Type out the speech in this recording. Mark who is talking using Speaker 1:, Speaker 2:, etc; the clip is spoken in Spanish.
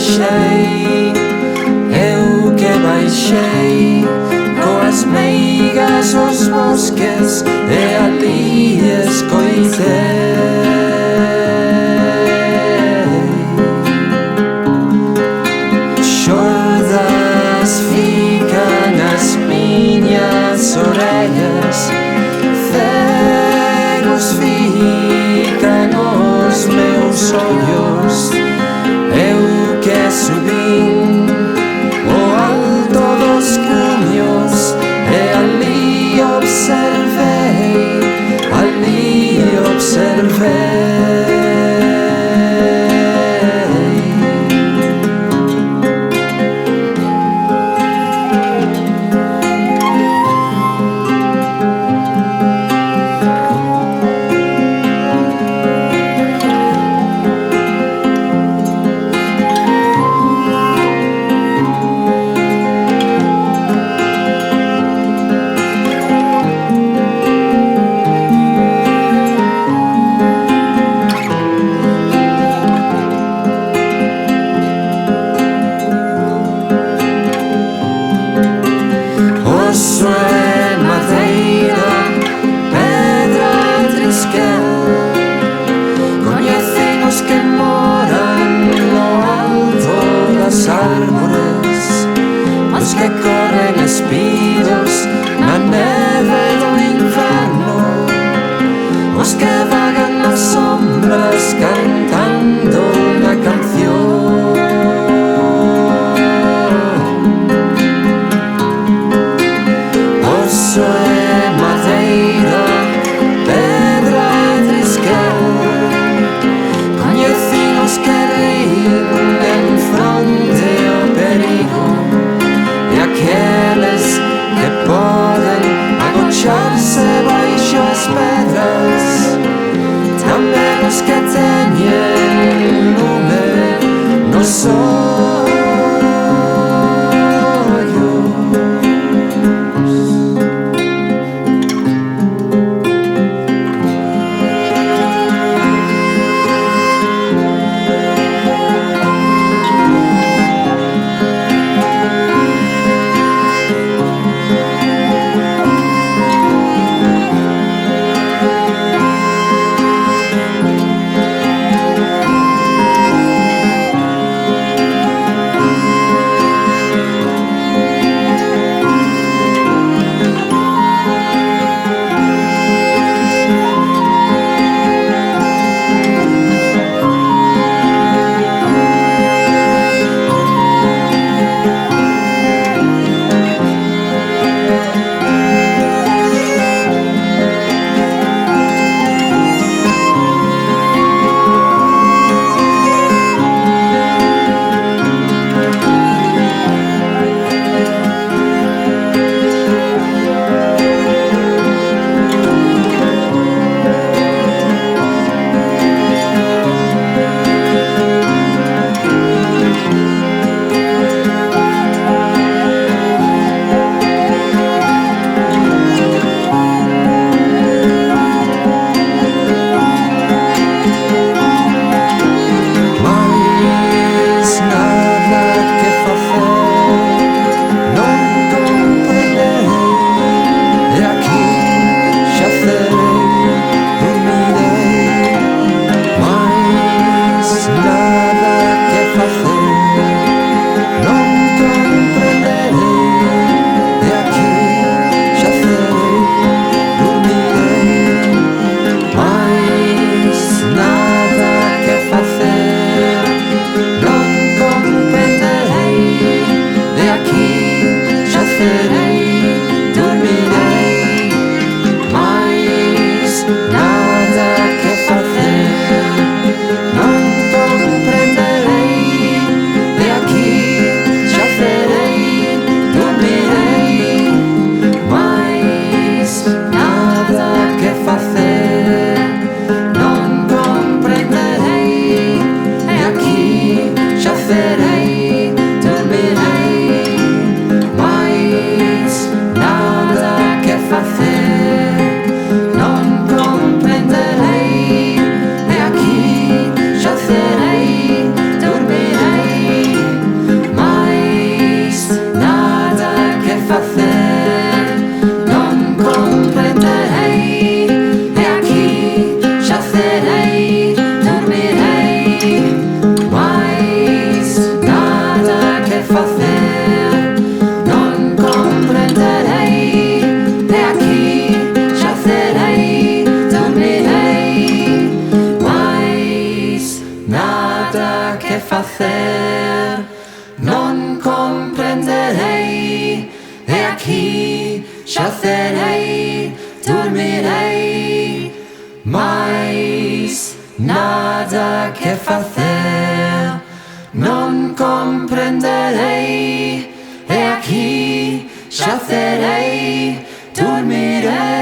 Speaker 1: baixei, eu que baixei coas meigas os bosques e ali escoitei. Xordas fican as miñas orellas, cegos fican os meus ollos. Eu que subín o alto dos cumios e ali observei. Oso e madeira, pedra e trisquel, coñecen os que moran no alto das árbores, os que corren espidos na neve do inferno, os que vagan nas sombras cantando unha canción. Oso e madeira, pedra e trisquel, coñecen os que rin fronte ao perigo, e aqueles que poden agocharse baixo as pedras, tamén os que teñen lume nos ollos. hacer. Non comprenderei, e aquí yacerei, dormirei, mais nada que facer. Non comprenderei, e aquí yacerei, dormirei.